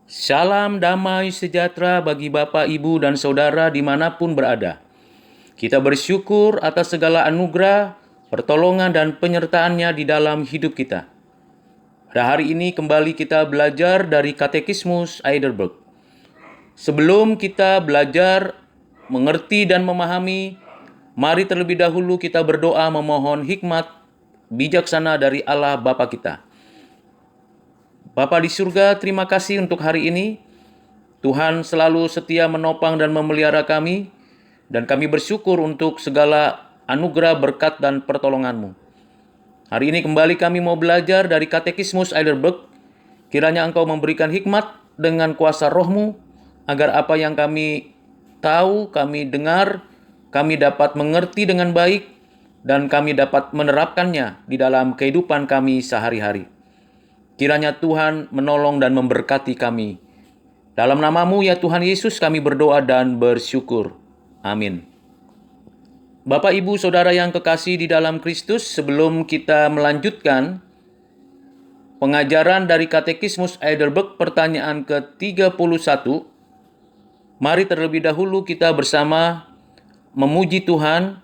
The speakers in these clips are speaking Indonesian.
Salam damai sejahtera bagi Bapak, Ibu, dan Saudara dimanapun berada. Kita bersyukur atas segala anugerah, pertolongan, dan penyertaannya di dalam hidup kita. Pada hari ini kembali kita belajar dari Katekismus Heidelberg. Sebelum kita belajar, mengerti, dan memahami, mari terlebih dahulu kita berdoa memohon hikmat bijaksana dari Allah Bapa kita. Bapa di surga, terima kasih untuk hari ini. Tuhan selalu setia menopang dan memelihara kami, dan kami bersyukur untuk segala anugerah, berkat, dan pertolongan-Mu. Hari ini kembali kami mau belajar dari Katekismus Heidelberg. Kiranya Engkau memberikan hikmat dengan kuasa Roh-Mu, agar apa yang kami tahu, kami dengar, kami dapat mengerti dengan baik, dan kami dapat menerapkannya di dalam kehidupan kami sehari-hari. Kiranya Tuhan menolong dan memberkati kami. Dalam nama-Mu ya Tuhan Yesus kami berdoa dan bersyukur. Amin. Bapak, Ibu, Saudara yang kekasih di dalam Kristus, sebelum kita melanjutkan pengajaran dari Katekismus Heidelberg pertanyaan ke-31, mari terlebih dahulu kita bersama memuji Tuhan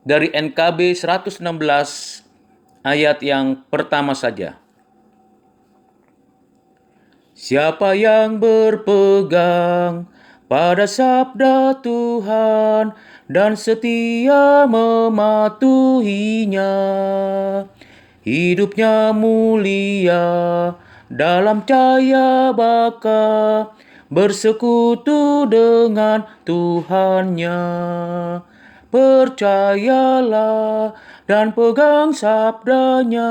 dari NKB 116 ayat yang pertama saja. Siapa yang berpegang pada sabda Tuhan dan setia mematuhinya, hidupnya mulia dalam cahaya baka, bersekutu dengan Tuhannya. Percayalah dan pegang sabdanya,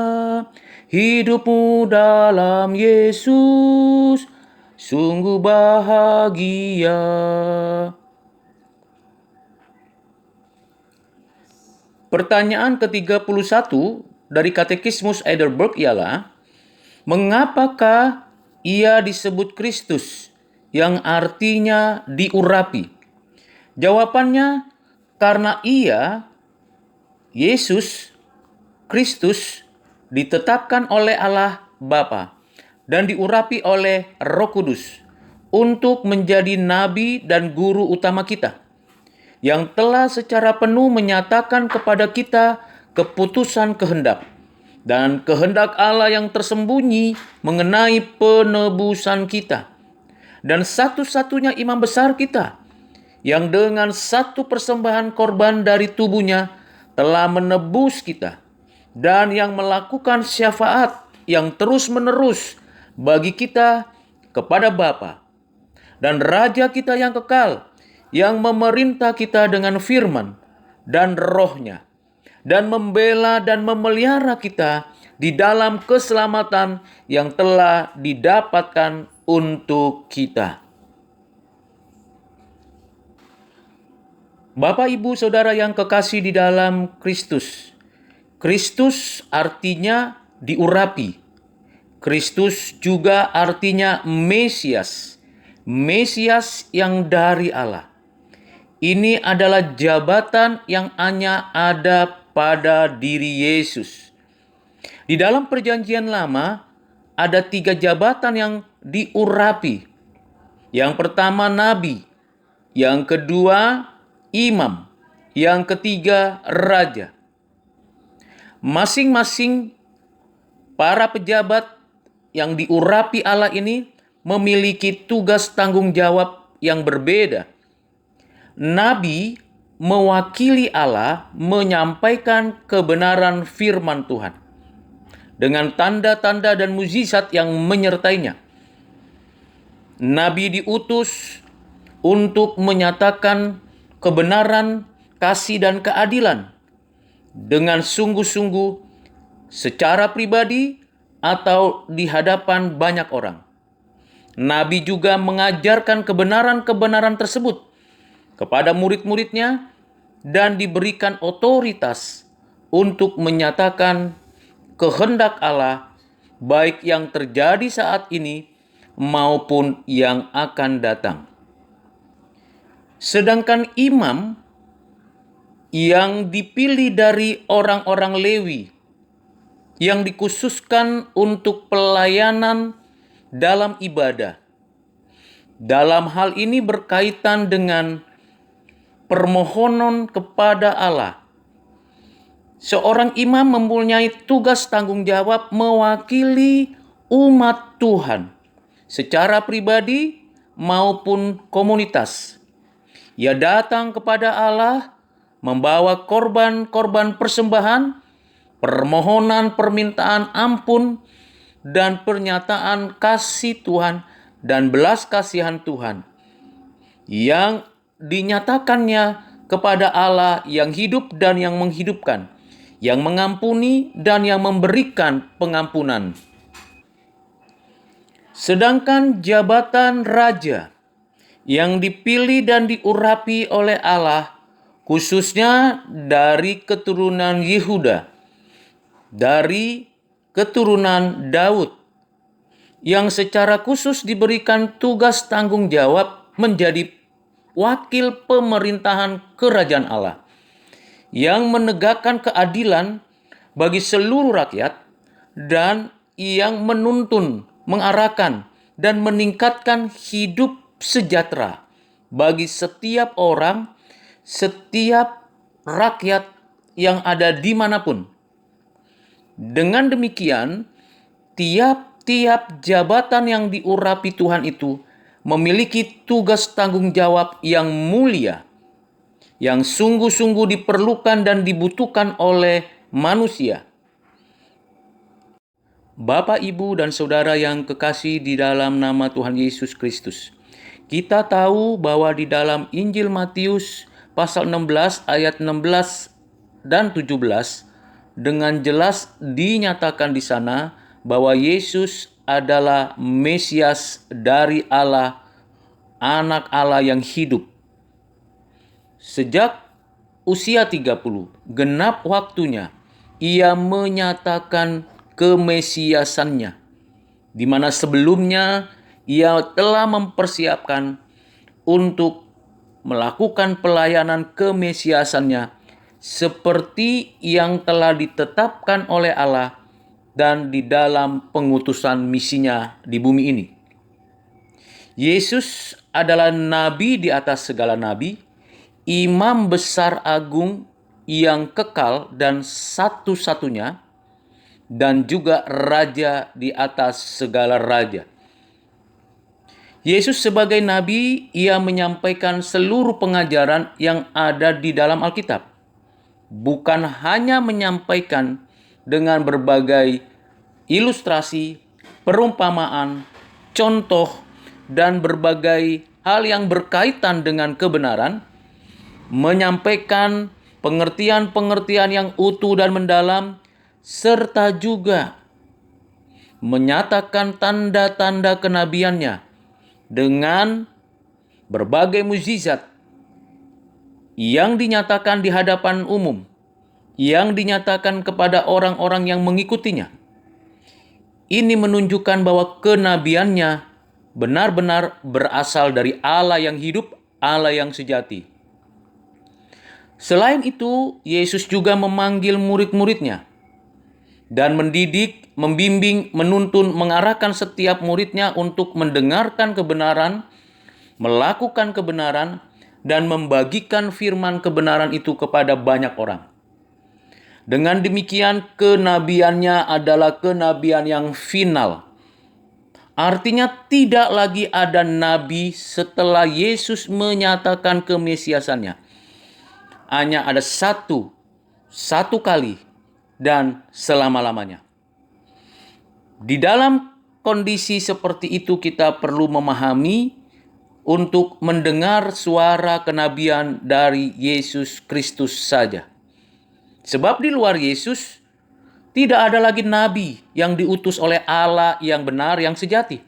hidupmu dalam Yesus sungguh bahagia. Pertanyaan ke-31 dari Katekismus Heidelberg ialah, mengapakah ia disebut Kristus, yang artinya diurapi? Jawabannya, karena ia, Yesus Kristus, ditetapkan oleh Allah Bapa dan diurapi oleh Roh Kudus untuk menjadi nabi dan guru utama kita, yang telah secara penuh menyatakan kepada kita keputusan kehendak dan kehendak Allah yang tersembunyi mengenai penebusan kita, dan satu-satunya imam besar kita, yang dengan satu persembahan korban dari tubuhnya telah menebus kita, dan yang melakukan syafaat yang terus-menerus bagi kita kepada Bapa, dan Raja kita yang kekal, yang memerintah kita dengan firman dan Roh-Nya, dan membela dan memelihara kita di dalam keselamatan yang telah didapatkan untuk kita. Bapak, Ibu, Saudara yang kekasih di dalam Kristus, Kristus artinya diurapi. Kristus juga artinya Mesias. Mesias yang dari Allah. Ini adalah jabatan yang hanya ada pada diri Yesus. Di dalam Perjanjian Lama ada 3 jabatan yang diurapi. Yang pertama nabi, yang kedua imam, yang ketiga raja. Masing-masing para pejabat yang diurapi Allah ini memiliki tugas tanggung jawab yang berbeda. Nabi mewakili Allah menyampaikan kebenaran firman Tuhan dengan tanda-tanda dan mukjizat yang menyertainya. Nabi diutus untuk menyatakan kebenaran, kasih, dan keadilan dengan sungguh-sungguh secara pribadi atau di hadapan banyak orang. Nabi juga mengajarkan kebenaran-kebenaran tersebut kepada murid-muridnya dan diberikan otoritas untuk menyatakan kehendak Allah, baik yang terjadi saat ini maupun yang akan datang. Sedangkan imam yang dipilih dari orang-orang Lewi, yang dikhususkan untuk pelayanan dalam ibadah, Dalam hal ini berkaitan dengan permohonan kepada Allah. Seorang imam mempunyai tugas tanggung jawab mewakili umat Tuhan secara pribadi maupun komunitas. Ia datang kepada Allah membawa korban-korban persembahan, permohonan permintaan ampun, dan pernyataan kasih Tuhan dan belas kasihan Tuhan yang dinyatakannya kepada Allah yang hidup dan yang menghidupkan, yang mengampuni dan yang memberikan pengampunan. Sedangkan jabatan raja yang dipilih dan diurapi oleh Allah, khususnya dari keturunan Yehuda, dari keturunan Daud, yang secara khusus diberikan tugas tanggung jawab menjadi wakil pemerintahan kerajaan Allah, yang menegakkan keadilan bagi seluruh rakyat dan yang menuntun, mengarahkan, dan meningkatkan hidup sejahtera bagi setiap orang, setiap rakyat yang ada dimanapun. Dengan demikian, tiap-tiap jabatan yang diurapi Tuhan itu memiliki tugas tanggung jawab yang mulia, yang sungguh-sungguh diperlukan dan dibutuhkan oleh manusia. Bapak, Ibu, dan Saudara yang kekasih di dalam nama Tuhan Yesus Kristus, kita tahu bahwa di dalam Injil Matius pasal 16 ayat 16 dan 17 dengan jelas dinyatakan di sana bahwa Yesus adalah Mesias dari Allah, Anak Allah yang hidup. Sejak usia 30, genap waktunya, ia menyatakan kemesiasannya, di mana sebelumnya ia telah mempersiapkan untuk melakukan pelayanan kemesiasannya seperti yang telah ditetapkan oleh Allah dan di dalam pengutusan misinya di bumi ini. Yesus adalah nabi di atas segala nabi, imam besar agung yang kekal dan satu-satunya, dan juga raja di atas segala raja. Yesus sebagai nabi, ia menyampaikan seluruh pengajaran yang ada di dalam Alkitab. Bukan hanya menyampaikan dengan berbagai ilustrasi, perumpamaan, contoh, dan berbagai hal yang berkaitan dengan kebenaran, menyampaikan pengertian-pengertian yang utuh dan mendalam, serta juga menyatakan tanda-tanda kenabiannya dengan berbagai mukjizat yang dinyatakan di hadapan umum, yang dinyatakan kepada orang-orang yang mengikutinya. Ini menunjukkan bahwa kenabiannya benar-benar berasal dari Allah yang hidup, Allah yang sejati. Selain itu, Yesus juga memanggil murid-muridnya dan mendidik, membimbing, menuntun, mengarahkan setiap muridnya untuk mendengarkan kebenaran, melakukan kebenaran, dan membagikan firman kebenaran itu kepada banyak orang. Dengan demikian, kenabiannya adalah kenabian yang final. Artinya tidak lagi ada nabi setelah Yesus menyatakan kemesiasannya. Hanya ada satu kali dan selama-lamanya. Di dalam kondisi seperti itu kita perlu memahami untuk mendengar suara kenabian dari Yesus Kristus saja. Sebab di luar Yesus tidak ada lagi nabi yang diutus oleh Allah yang benar, yang sejati.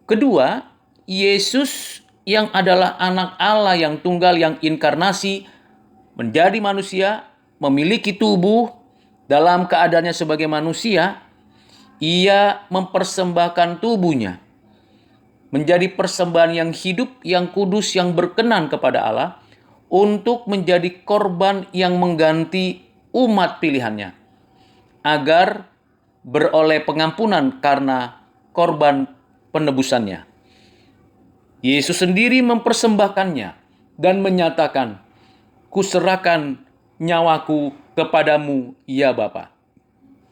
Kedua, Yesus yang adalah anak Allah yang tunggal, yang inkarnasi, menjadi manusia, memiliki tubuh, dalam keadaannya sebagai manusia, ia mempersembahkan tubuhnya menjadi persembahan yang hidup, yang kudus, yang berkenan kepada Allah, untuk menjadi korban yang mengganti umat pilihannya, agar beroleh pengampunan karena korban penebusannya. Yesus sendiri mempersembahkannya dan menyatakan, "Kuserahkan nyawaku kepadamu, ya Bapa."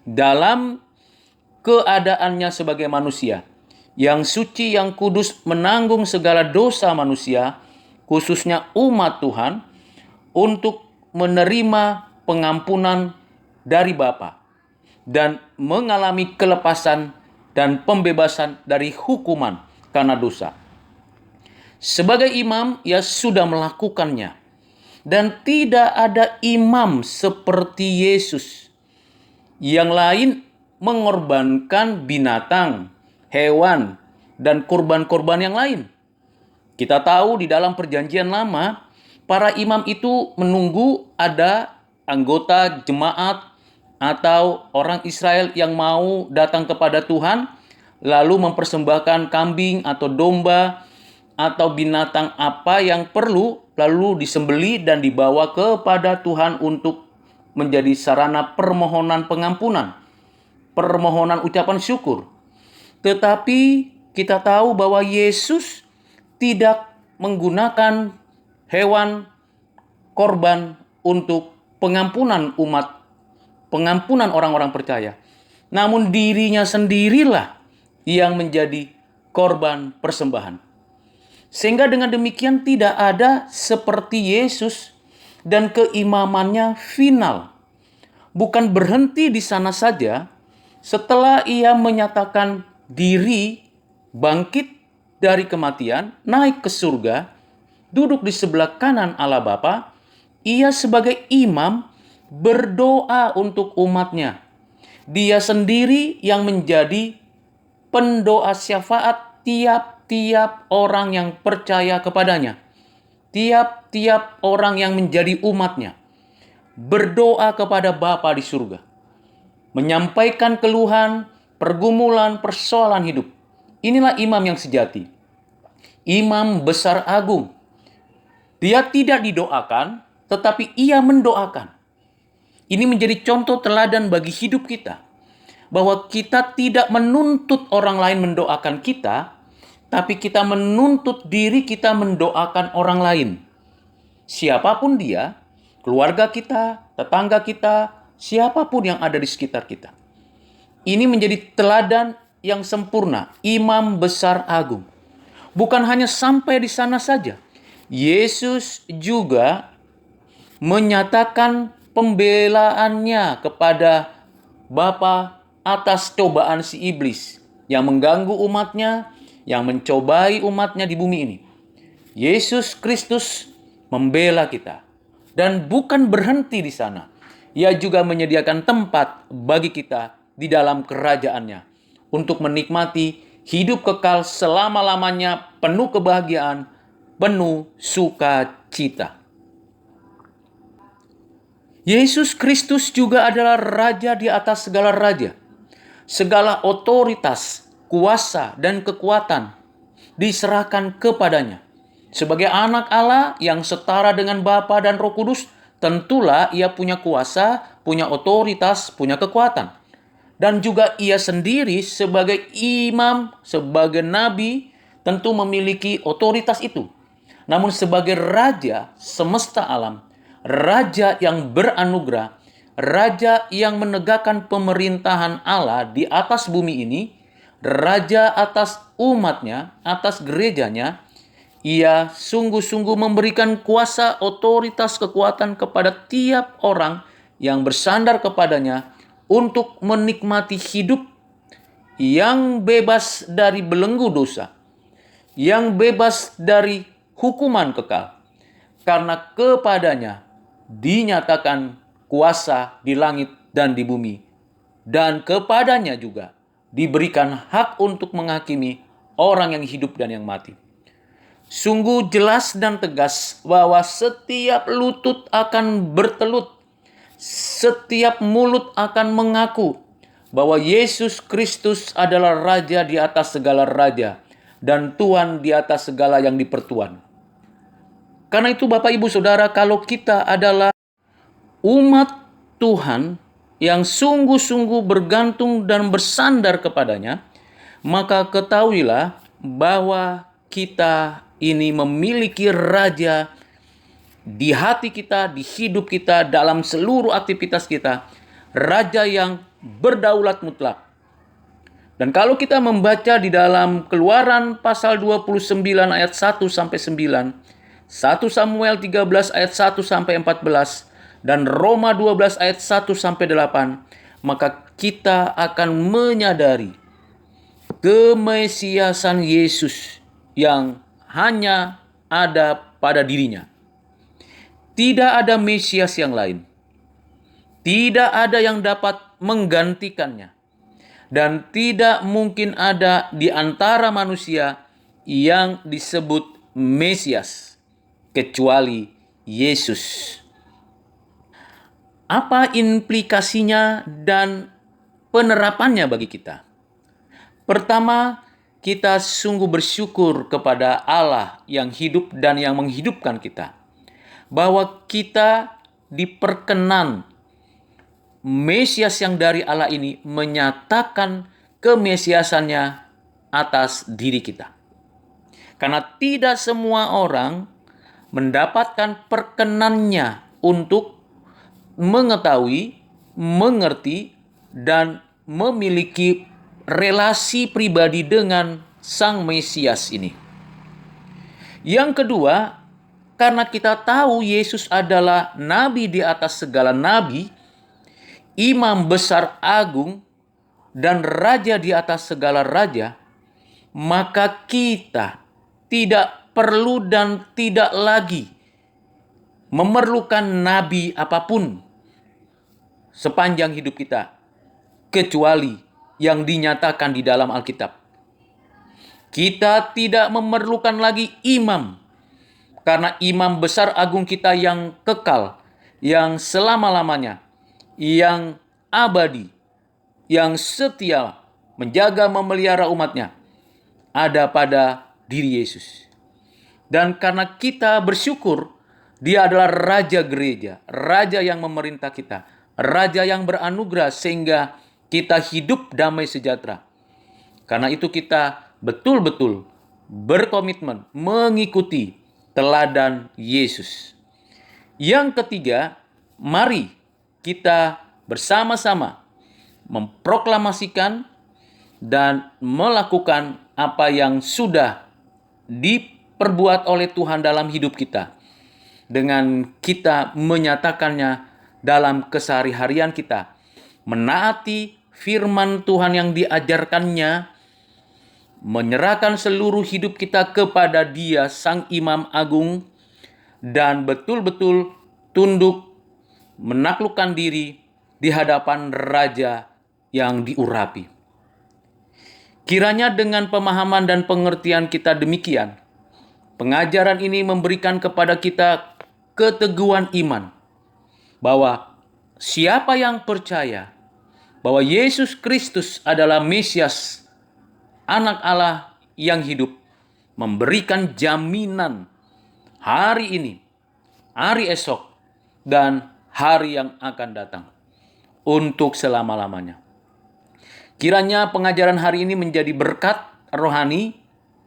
Dalam keadaannya sebagai manusia, yang suci, yang kudus, menanggung segala dosa manusia, khususnya umat Tuhan, untuk menerima pengampunan dari Bapa dan mengalami kelepasan dan pembebasan dari hukuman karena dosa. Sebagai imam, ia sudah melakukannya. Dan tidak ada imam seperti Yesus. Yang lain mengorbankan binatang, hewan, dan korban-korban yang lain. Kita tahu di dalam perjanjian lama, para imam itu menunggu ada anggota jemaat atau orang Israel yang mau datang kepada Tuhan, lalu mempersembahkan kambing atau domba atau binatang apa yang perlu, lalu disembeli dan dibawa kepada Tuhan untuk menjadi sarana permohonan pengampunan, permohonan ucapan syukur. Tetapi kita tahu bahwa Yesus tidak menggunakan hewan korban untuk pengampunan umat, pengampunan orang-orang percaya. Namun dirinya sendirilah yang menjadi korban persembahan. Sehingga dengan demikian tidak ada seperti Yesus dan keimamannya final. Bukan berhenti di sana saja, setelah ia menyatakan diri bangkit dari kematian, naik ke surga, duduk di sebelah kanan Allah Bapa, ia sebagai imam berdoa untuk umatnya. Dia sendiri yang menjadi pendoa syafaat tiap-tiap orang yang percaya kepadanya. Tiap-tiap orang yang menjadi umatnya. Berdoa kepada Bapa di surga. Menyampaikan keluhan, pergumulan, persoalan hidup. Inilah imam yang sejati. Imam besar agung. Dia tidak didoakan, tetapi ia mendoakan. Ini menjadi contoh teladan bagi hidup kita. Bahwa kita tidak menuntut orang lain mendoakan kita, tapi kita menuntut diri kita mendoakan orang lain. Siapapun dia, keluarga kita, tetangga kita, siapapun yang ada di sekitar kita. Ini menjadi teladan yang sempurna, imam besar agung. Bukan hanya sampai di sana saja. Yesus juga menyatakan pembelaannya kepada Bapa atas cobaan si iblis yang mengganggu umatnya, yang mencobai umatnya di bumi ini. Yesus Kristus membela kita. Dan bukan berhenti di sana. Ia juga menyediakan tempat bagi kita di dalam kerajaannya untuk menikmati hidup kekal selama-lamanya, penuh kebahagiaan, penuh sukacita. Yesus Kristus juga adalah Raja di atas segala raja. Segala otoritas, kuasa, dan kekuatan diserahkan kepadanya. Sebagai anak Allah yang setara dengan Bapa dan Roh Kudus, tentulah ia punya kuasa, punya otoritas, punya kekuatan. Dan juga ia sendiri sebagai imam, sebagai nabi, tentu memiliki otoritas itu. Namun sebagai Raja semesta alam, Raja yang beranugerah, Raja yang menegakkan pemerintahan Allah di atas bumi ini, Raja atas umatnya, atas gerejanya, ia sungguh-sungguh memberikan kuasa, otoritas, kekuatan kepada tiap orang yang bersandar kepadanya untuk menikmati hidup yang bebas dari belenggu dosa, yang bebas dari hukuman kekal. Karena kepadanya dinyatakan kuasa di langit dan di bumi. Dan kepadanya juga diberikan hak untuk menghakimi orang yang hidup dan yang mati. Sungguh jelas dan tegas bahwa setiap lutut akan bertelut, setiap mulut akan mengaku bahwa Yesus Kristus adalah Raja di atas segala raja dan Tuhan di atas segala yang dipertuan. Karena itu Bapak Ibu Saudara, kalau kita adalah umat Tuhan yang sungguh-sungguh bergantung dan bersandar kepadanya, maka ketahuilah bahwa kita ini memiliki raja di hati kita, di hidup kita, dalam seluruh aktivitas kita. Raja yang berdaulat mutlak. Dan kalau kita membaca di dalam Keluaran pasal 29 ayat 1 sampai 9, 1 Samuel 13 ayat 1 sampai 14, dan Roma 12 ayat 1 sampai 8, maka kita akan menyadari kemesiasan Yesus yang hanya ada pada dirinya. Tidak ada Mesias yang lain. Tidak ada yang dapat menggantikannya. Dan tidak mungkin ada di antara manusia yang disebut Mesias kecuali Yesus. Apa implikasinya dan penerapannya bagi kita? Pertama, kita sungguh bersyukur kepada Allah yang hidup dan yang menghidupkan kita. Bahwa kita diperkenan Mesias yang dari Allah ini menyatakan kemesiasannya atas diri kita. Karena tidak semua orang mendapatkan perkenannya untuk mengetahui, mengerti, dan memiliki relasi pribadi dengan Sang Mesias ini. Yang kedua, karena kita tahu Yesus adalah nabi di atas segala nabi, imam besar agung, dan raja di atas segala raja, maka kita tidak perlu dan tidak lagi memerlukan nabi apapun sepanjang hidup kita, kecuali yang dinyatakan di dalam Alkitab. Kita tidak memerlukan lagi imam, karena imam besar agung kita yang kekal, yang selama-lamanya, yang abadi, yang setia menjaga memelihara umatnya, ada pada diri Yesus. Dan karena kita bersyukur, Dia adalah Raja Gereja, Raja yang memerintah kita, Raja yang beranugerah sehingga kita hidup damai sejahtera. Karena itu kita betul-betul berkomitmen mengikuti teladan Yesus. Yang ketiga, mari kita bersama-sama memproklamasikan dan melakukan apa yang sudah diperbuat oleh Tuhan dalam hidup kita. Dengan kita menyatakannya dalam kesehari-harian kita. Menaati firman Tuhan yang diajarkannya, menyerahkan seluruh hidup kita kepada Dia, Sang Imam Agung, dan betul-betul tunduk menaklukkan diri di hadapan Raja yang diurapi. Kiranya dengan pemahaman dan pengertian kita demikian, pengajaran ini memberikan kepada kita keteguhan iman, bahwa siapa yang percaya bahwa Yesus Kristus adalah Mesias, Anak Allah yang hidup, memberikan jaminan hari ini, hari esok, dan hari yang akan datang untuk selama-lamanya. Kiranya pengajaran hari ini menjadi berkat rohani,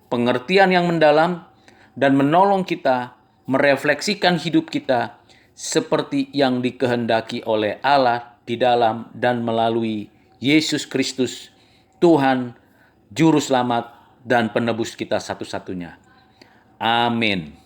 pengertian yang mendalam, dan menolong kita merefleksikan hidup kita seperti yang dikehendaki oleh Allah di dalam dan melalui Yesus Kristus, Tuhan, Juru Selamat, dan Penebus kita satu-satunya. Amin.